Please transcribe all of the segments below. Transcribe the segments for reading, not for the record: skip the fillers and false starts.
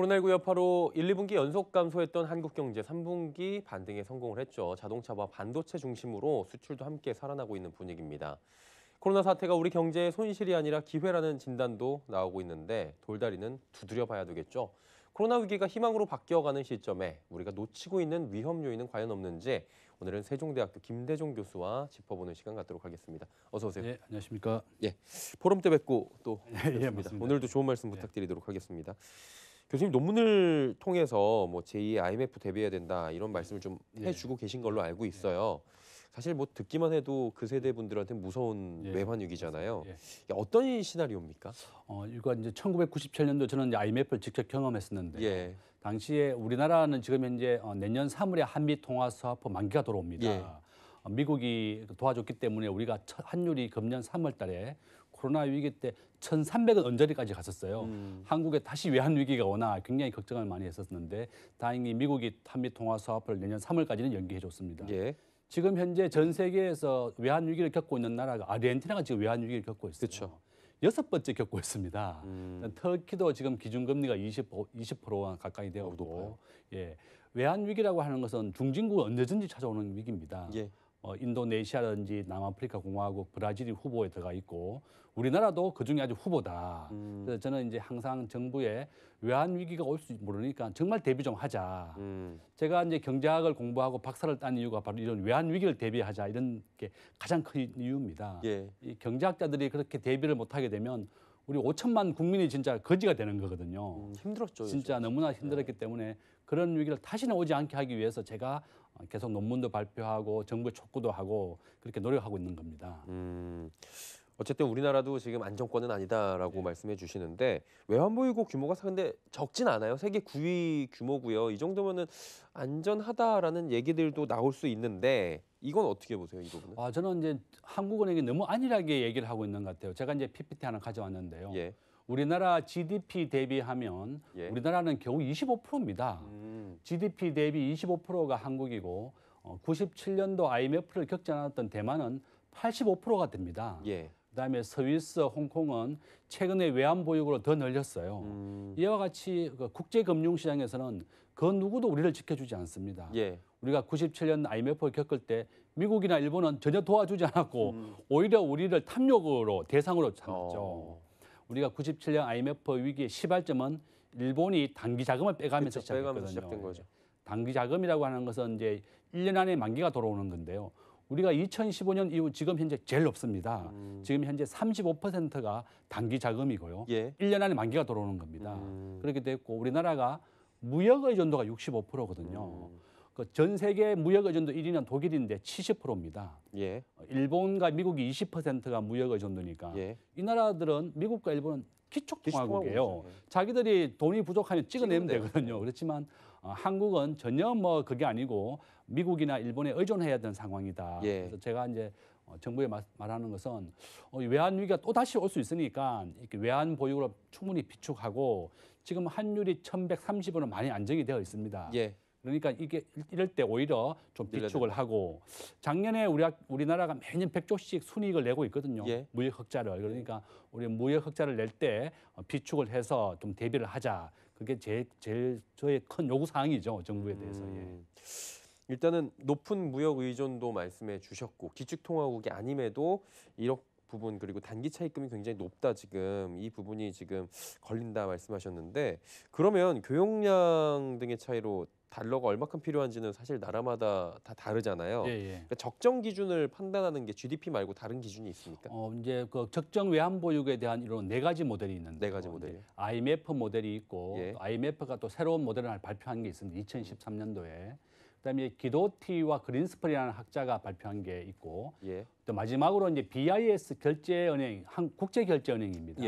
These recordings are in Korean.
코로나19 여파로 1, 2분기 연속 감소했던 한국 경제 3분기 반등에 성공을 했죠. 자동차와 반도체 중심으로 수출도 함께 살아나고 있는 분위기입니다. 코로나 사태가 우리 경제의 손실이 아니라 기회라는 진단도 나오고 있는데 돌다리는 두드려 봐야 되겠죠. 코로나 위기가 희망으로 바뀌어가는 시점에 우리가 놓치고 있는 위험 요인은 과연 없는지 오늘은 세종대학교 김대종 교수와 짚어보는 시간 갖도록 하겠습니다. 어서 오세요. 네, 안녕하십니까. 예, 포럼 때 뵙고 또 예, 뵙습니다. 맞습니다. 오늘도 좋은 말씀 부탁드리도록 하겠습니다. 교수님 논문을 통해서 뭐 제2의 IMF 대비해야 된다 이런 말씀을 좀 해주고 계신 걸로 알고 있어요. 사실 뭐 듣기만 해도 그 세대 분들한테 무서운 외환 위기잖아요. 어떤 시나리오입니까? 이거 이제 1997년도 저는 이제 IMF를 직접 경험했었는데 예. 당시에 우리나라는 지금 현재 내년 3월에 한미 통화 수합법 만기가 돌아옵니다. 예. 미국이 도와줬기 때문에 우리가 환율이 금년 3월 달에 코로나 위기 때 1,300원 언저리까지 갔었어요. 한국에 다시 외환 위기가 오나 굉장히 걱정을 많이 했었는데 다행히 미국이 한미 통화 수합을 내년 3월까지는 연기해 줬습니다. 예. 지금 현재 전 세계에서 외환 위기를 겪고 있는 나라가 아르헨티나가 지금 외환 위기를 겪고 있어요. 그렇죠. 6번째 겪고 있습니다. 터키도 지금 기준금리가 20%가 가까이 되었고, 예, 외환 위기라고 하는 것은 중진국은 언제든지 찾아오는 위기입니다. 예. 인도네시아든지 남아프리카 공화국, 브라질이 후보에 들어가 있고 우리나라도 그중에 아주 후보다. 그래서 저는 이제 항상 정부에 외환 위기가 올 수 모르니까 정말 대비 좀 하자. 제가 이제 경제학을 공부하고 박사를 딴 이유가 바로 이런 외환 위기를 대비하자 이런 게 가장 큰 이유입니다. 예. 이 경제학자들이 그렇게 대비를 못하게 되면 우리 5천만 국민이 진짜 거지가 되는 거거든요. 힘들었죠. 진짜 너무나 힘들었기 때문에 그런 위기를 다시는 오지 않게 하기 위해서 제가 계속 논문도 발표하고 정부에 촉구도 하고 그렇게 노력하고 있는 겁니다. 어쨌든 우리나라도 지금 안정권은 아니다라고 말씀해 주시는데 외환보유고 규모가 근데 적진 않아요. 세계 9위 규모고요. 이 정도면은 안전하다라는 얘기들도 나올 수 있는데 이건 어떻게 보세요, 이 부분은? 저는 이제 한국은행이 너무 안일하게 얘기를 하고 있는 것 같아요. 제가 이제 PPT 하나 가져왔는데요. 예. 우리나라 GDP 대비하면 우리나라는 겨우 25%입니다. GDP 대비 25%가 한국이고 97년도 IMF를 겪지 않았던 대만은 85%가 됩니다. 예. 그다음에 스위스, 홍콩은 최근에 외환 보유고를 더 늘렸어요. 이와 같이 국제금융시장에서는 그 누구도 우리를 지켜주지 않습니다. 예. 우리가 97년 IMF를 겪을 때 미국이나 일본은 전혀 도와주지 않았고 오히려 우리를 탐욕으로 대상으로 삼았죠. 우리가 97년 IMF 위기의 시발점은 일본이 단기 자금을 빼가면서 시작된 거죠. 단기 자금이라고 하는 것은 이제 1년 안에 만기가 돌아오는 건데요. 우리가 2015년 이후 지금 현재 제일 높습니다. 지금 현재 35%가 단기 자금이고요. 1년 안에 만기가 돌아오는 겁니다. 그렇게 됐고 우리나라가 무역 의존도가 65%거든요. 전 세계 무역 의존도 1위는 독일인데 70%입니다. 일본과 미국이 20%가 무역 의존도니까 이 나라들은 미국과 일본은 기축통화국이에요. 자기들이 돈이 부족하면 찍어내면 되거든요. 그렇지만 한국은 전혀 뭐 그게 아니고 미국이나 일본에 의존해야 되는 상황이다. 그래서 제가 이제 정부에 말하는 것은 외환 위기가 또 다시 올 수 있으니까 이렇게 외환 보유고를 충분히 비축하고 지금 환율이 1,130원은 많이 안정이 되어 있습니다. 그러니까 이게 이럴 때 오히려 좀 비축을 하고 작년에 우리나라가 매년 100조씩 순이익을 내고 있거든요. 무역 흑자를. 그러니까 우리 무역 흑자를 낼 때 비축을 해서 좀 대비를 하자. 그게 제일 저의 큰 요구 사항이죠. 정부에 대해서. 일단은 높은 무역 의존도 말씀해 주셨고 기축통화국이 아님에도 1억 부분 그리고 단기 차입금이 굉장히 높다 지금 이 부분이 지금 걸린다 말씀하셨는데 그러면 교역량 등의 차이로 달러가 얼마큼 필요한지는 사실 나라마다 다 다르잖아요. 그러니까 적정 기준을 판단하는 게 GDP 말고 다른 기준이 있습니까? 이제 그 적정 외환 보유고에 대한 이런 4가지 모델이 있는데 4가지 모델. IMF 모델이 있고 IMF가 또 새로운 모델을 발표한 게 있습니다. 2013년도에. 그다음에 기도티와 그린스펄이라는 학자가 발표한 게 있고 또 마지막으로 이제 BIS 결제은행 국제결제은행입니다.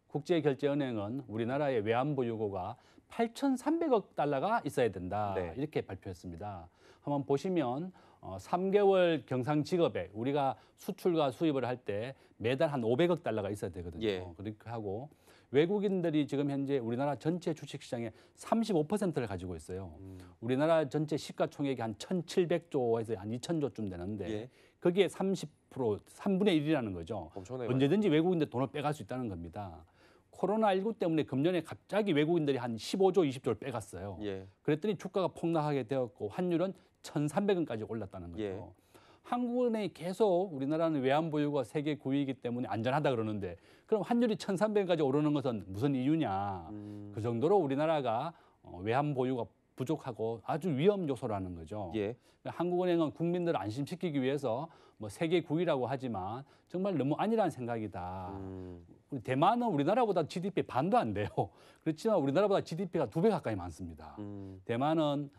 국제결제은행은 우리나라의 외환 보유고가 8,300억 달러가 있어야 된다. 이렇게 발표했습니다. 한번 보시면 3개월 경상직업액 우리가 수출과 수입을 할 때 매달 한 500억 달러가 있어야 되거든요. 그렇게 하고 외국인들이 지금 현재 우리나라 전체 주식시장의 35%를 가지고 있어요. 우리나라 전체 시가총액이 한 1,700조에서 한 2,000조쯤 되는데 거기에 30% 3분의 1이라는 거죠. 엄청나게 언제든지 외국인들 돈을 빼갈 수 있다는 겁니다. 코로나19 때문에 금년에 갑자기 외국인들이 한 15조, 20조를 빼갔어요. 예. 그랬더니 주가가 폭락하게 되었고 환율은 1,300원까지 올랐다는 거죠. 예. 한국은행이 계속 우리나라는 외환 보유가 세계 9위이기 때문에 안전하다 그러는데 그럼 환율이 1,300원까지 오르는 것은 무슨 이유냐. 그 정도로 우리나라가 외환 보유가 부족하고 아주 위험 요소라는 거죠. 예. 한국은행은 국민들을 안심시키기 위해서 뭐 세계 9위라고 하지만 정말 너무 아니라는 생각이다. 대만은 우리나라보다 GDP 반도 안 돼요. 그렇지만 우리나라보다 GDP가 2배 가까이 많습니다. 대만은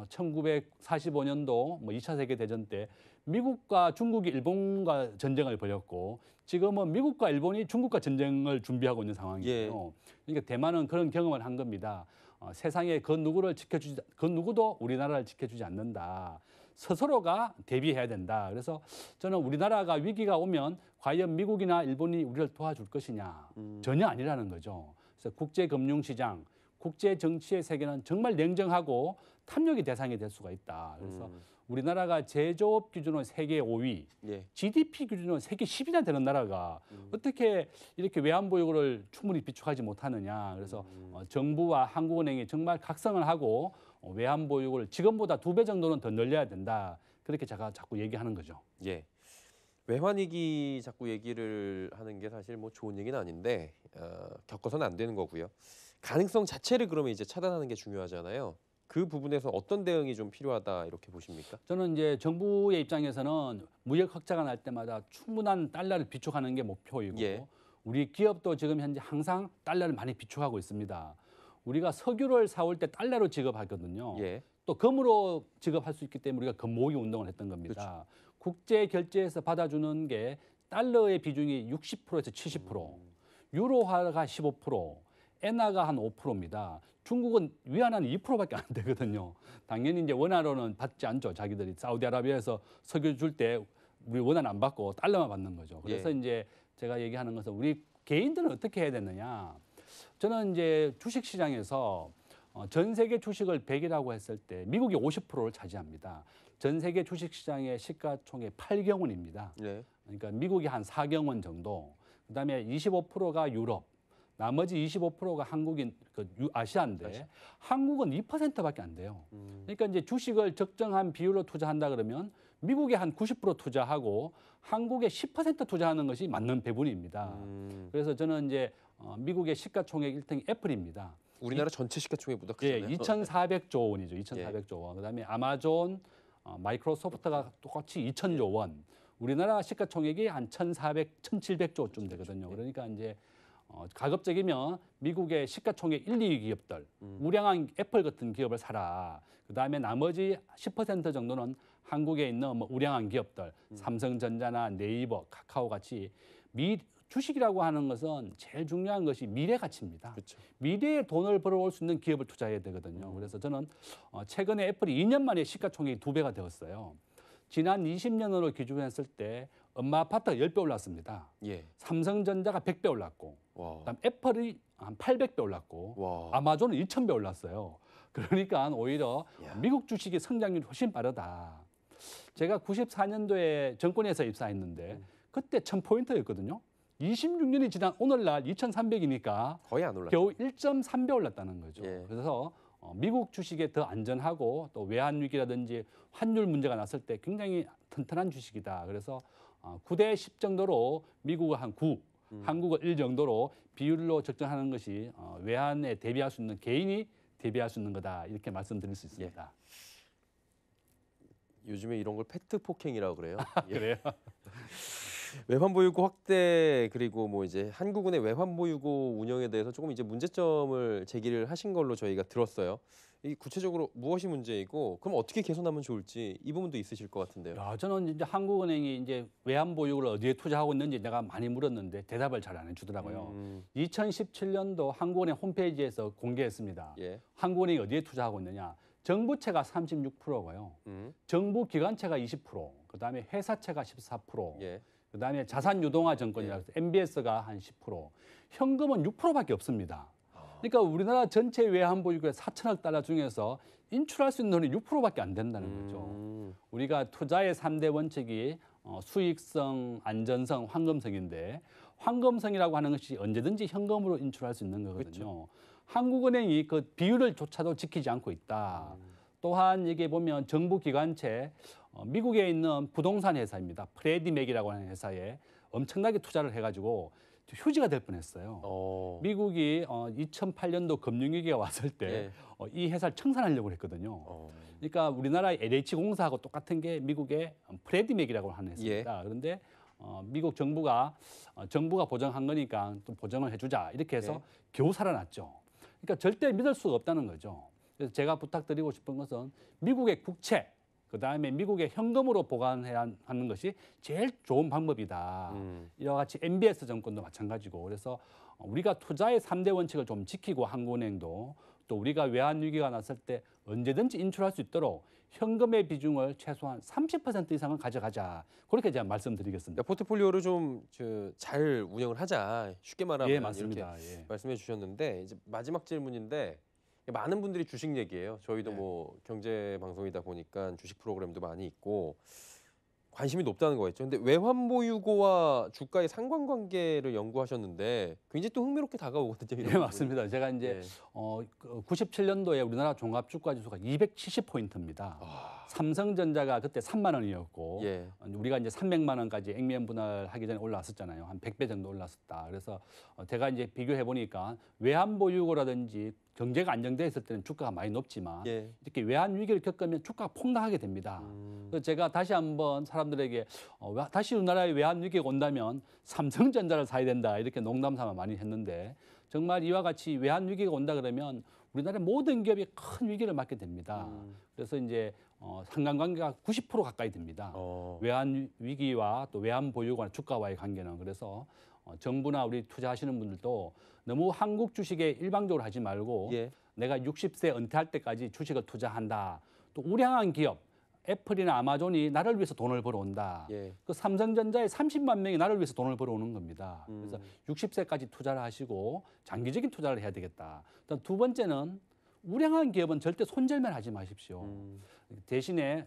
1945년도 뭐 2차 세계대전 때 미국과 중국이 일본과 전쟁을 벌였고 지금은 미국과 일본이 중국과 전쟁을 준비하고 있는 상황이에요. 그러니까 대만은 그런 경험을 한 겁니다. 세상에 그 누구도 우리나라를 지켜주지 않는다. 스스로가 대비해야 된다. 그래서 저는 우리나라가 위기가 오면 과연 미국이나 일본이 우리를 도와줄 것이냐. 전혀 아니라는 거죠. 그래서 국제금융시장, 국제정치의 세계는 정말 냉정하고 탐욕의 대상이 될 수가 있다. 그래서 우리나라가 제조업 기준으로 세계 5위, GDP 기준으로 세계 10위나 되는 나라가 어떻게 이렇게 외환보유고를 충분히 비축하지 못하느냐. 그래서 정부와 한국은행이 정말 각성을 하고 외환보유고를 지금보다 2배 정도는 더 늘려야 된다. 그렇게 제가 자꾸 얘기하는 거죠. 예. 외환위기 자꾸 얘기를 하는 게 사실 뭐 좋은 얘기는 아닌데 겪어서는 안 되는 거고요. 가능성 자체를 그러면 이제 차단하는 게 중요하잖아요. 그 부분에서 어떤 대응이 좀 필요하다 이렇게 보십니까? 저는 이제 정부의 입장에서는 무역 흑자가 날 때마다 충분한 달러를 비축하는 게 목표이고 우리 기업도 지금 현재 항상 달러를 많이 비축하고 있습니다. 우리가 석유를 사올 때 달러로 지급하거든요. 또 금으로 지급할 수 있기 때문에 우리가 금모으기 운동을 했던 겁니다. 그렇죠. 국제 결제에서 받아주는 게 달러의 비중이 60%에서 70%, 유로화가 15%, 엔화가 한 5%입니다. 중국은 위안화는 2%밖에 안 되거든요. 당연히 이제 원화로는 받지 않죠. 자기들이 사우디아라비아에서 석유 줄 때 우리 원화는 안 받고 달러만 받는 거죠. 그래서 이제 제가 얘기하는 것은 우리 개인들은 어떻게 해야 되느냐. 저는 이제 주식시장에서 전 세계 주식을 100이라고 했을 때 미국이 50%를 차지합니다. 전 세계 주식시장의 시가총액 8경 원입니다. 그러니까 미국이 한 4경 원 정도. 그다음에 25%가 유럽. 나머지 25%가 한국인, 아시아인데 한국은 2%밖에 안 돼요. 그러니까 이제 주식을 적정한 비율로 투자한다 그러면 미국에 한 90% 투자하고 한국에 10% 투자하는 것이 맞는 배분입니다. 그래서 저는 이제 미국의 시가총액 1등이 애플입니다. 우리나라 전체 시가총액보다 크잖아요. 2,400조 원이죠. 2,400조 원. 그다음에 아마존, 마이크로소프트가 똑같이 2,000조 원. 우리나라 시가총액이 한 1,700조쯤 되거든요. 그러니까 이제 가급적이면 미국의 시가총액 1, 2위 기업들, 우량한 애플 같은 기업을 사라. 그다음에 나머지 10% 정도는 한국에 있는 뭐 우량한 기업들, 삼성전자나 네이버, 카카오 같이 주식이라고 하는 것은 제일 중요한 것이 미래 가치입니다. 그렇죠. 미래에 돈을 벌어올 수 있는 기업을 투자해야 되거든요. 그래서 저는 최근에 애플이 2년 만에 시가총액이 2배가 되었어요. 지난 20년으로 기준했을 때 엄마 아파트가 10배 올랐습니다. 삼성전자가 100배 올랐고, 그다음 애플이 한 800배 올랐고, 아마존은 2,000배 올랐어요. 그러니까 오히려 미국 주식의 성장률이 훨씬 빠르다. 제가 94년도에 정권에서 입사했는데 그때 1,000포인트였거든요. 26년이 지난 오늘날 2,300이니까 거의 안 올랐죠. 겨우 1.3배 올랐다는 거죠. 그래서 미국 주식에 더 안전하고 또 외환 위기라든지 환율 문제가 났을 때 굉장히 튼튼한 주식이다. 그래서 9대 10 정도로 미국은 한 9, 한국은 1 정도로 비율로 적정하는 것이 외환에 대비할 수 있는 개인이 대비할 수 있는 거다. 이렇게 말씀드릴 수 있습니다. 요즘에 이런 걸 팩트 폭행이라고 그래요. 그래요? 외환 보유고 확대 그리고 뭐 이제 한국은의 외환 보유고 운영에 대해서 조금 이제 문제점을 제기를 하신 걸로 저희가 들었어요. 이 구체적으로 무엇이 문제이고 그럼 어떻게 개선하면 좋을지 이 부분도 있으실 것 같은데요. 저는 이제 한국은행이 이제 외환 보유고를 어디에 투자하고 있는지 내가 많이 물었는데 대답을 잘 안 해주더라고요. 2017년도 한국은행 홈페이지에서 공개했습니다. 한국은행이 어디에 투자하고 있느냐? 정부채가 36%고요. 정부 기관채가 20%, 그다음에 회사채가 14%. 그다음에 자산 유동화 정권이라고 해서 MBS가 한 10%, 현금은 6%밖에 없습니다. 그러니까 우리나라 전체 외환 보유고의 4천억 달러 중에서 인출할 수 있는 돈이 6%밖에 안 된다는 거죠. 우리가 투자의 3대 원칙이 수익성, 안전성, 황금성인데 황금성이라고 하는 것이 언제든지 현금으로 인출할 수 있는 거거든요. 그렇죠. 한국은행이 그 비율을조차도 지키지 않고 있다. 또한 이게 보면 정부 기관체 미국에 있는 부동산 회사입니다. 프레디맥이라고 하는 회사에 엄청나게 투자를 해가지고 휴지가 될 뻔했어요. 미국이 2008년도 금융위기가 왔을 때 이 회사를 청산하려고 했거든요. 그러니까 우리나라의 LH공사하고 똑같은 게 미국의 프레디맥이라고 하는 회사입니다. 그런데 미국 정부가 보정한 거니까 또 보정을 해주자 이렇게 해서 겨우 살아났죠. 그러니까 절대 믿을 수가 없다는 거죠. 그래서 제가 부탁드리고 싶은 것은 미국의 국채, 그다음에 미국의 현금으로 보관해야 하는 것이 제일 좋은 방법이다. 이와 같이 MBS 정권도 마찬가지고 그래서 우리가 투자의 3대 원칙을 좀 지키고 한국은행도 또 우리가 외환 위기가 났을 때 언제든지 인출할 수 있도록 현금의 비중을 최소한 30% 이상은 가져가자. 그렇게 제가 말씀드리겠습니다. 포트폴리오를 좀 잘 운영을 하자. 쉽게 말하면 예, 맞습니다. 이렇게 말씀해 주셨는데 이제 마지막 질문인데 많은 분들이 주식 얘기예요. 저희도 뭐 경제 방송이다 보니까 주식 프로그램도 많이 있고 관심이 높다는 거겠죠. 근데 외환 보유고와 주가의 상관관계를 연구하셨는데 굉장히 또 흥미롭게 다가오거든요. 예, 맞습니다. 제가 이제 97년도에 우리나라 종합 주가 지수가 270포인트입니다. 삼성전자가 그때 3만 원이었고 우리가 이제 300만 원까지 액면 분할하기 전에 올라왔었잖아요. 한 100배 정도 올랐었다. 그래서 제가 이제 비교해 보니까 외환 보유고라든지 경제가 안정돼 있을 때는 주가가 많이 높지만 이렇게 외환 위기를 겪으면 주가가 폭락하게 됩니다. 그래서 제가 다시 한번 사람들에게 다시 우리나라에 외환 위기가 온다면 삼성전자를 사야 된다 이렇게 농담삼아 많이 했는데 정말 이와 같이 외환 위기가 온다 그러면 우리나라의 모든 기업이 큰 위기를 맞게 됩니다. 그래서 이제 상관관계가 90% 가까이 됩니다. 외환 위기와 또 외환 보유고와 주가와의 관계는 그래서 정부나 우리 투자하시는 분들도 너무 한국 주식에 일방적으로 하지 말고 내가 60세 은퇴할 때까지 주식을 투자한다. 또 우량한 기업, 애플이나 아마존이 나를 위해서 돈을 벌어온다. 그 삼성전자의 30만 명이 나를 위해서 돈을 벌어오는 겁니다. 그래서 60세까지 투자를 하시고 장기적인 투자를 해야 되겠다. 두 번째는 우량한 기업은 절대 손절만 하지 마십시오. 대신에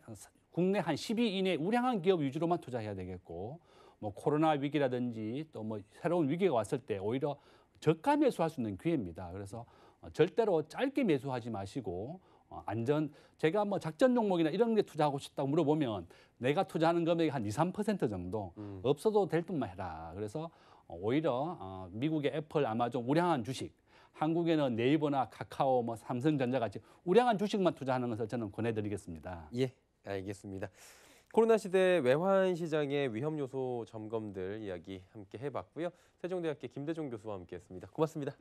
국내 한 10위 이내 우량한 기업 위주로만 투자해야 되겠고 뭐 코로나 위기라든지 또 뭐 새로운 위기가 왔을 때 오히려 저가 매수할 수 있는 기회입니다. 그래서 절대로 짧게 매수하지 마시고 제가 뭐 작전 종목이나 이런 데 투자하고 싶다고 물어보면 내가 투자하는 금액이 한 2, 3% 정도 없어도 될 듯만 해라. 그래서 오히려 미국의 애플, 아마존 우량한 주식, 한국에는 네이버나 카카오, 뭐 삼성전자 같이 우량한 주식만 투자하는 것을 저는 권해드리겠습니다. 예, 알겠습니다. 코로나 시대 외환 시장의 위험 요소 점검들 이야기 함께 해봤고요. 세종대학교 김대중 교수와 함께했습니다. 고맙습니다.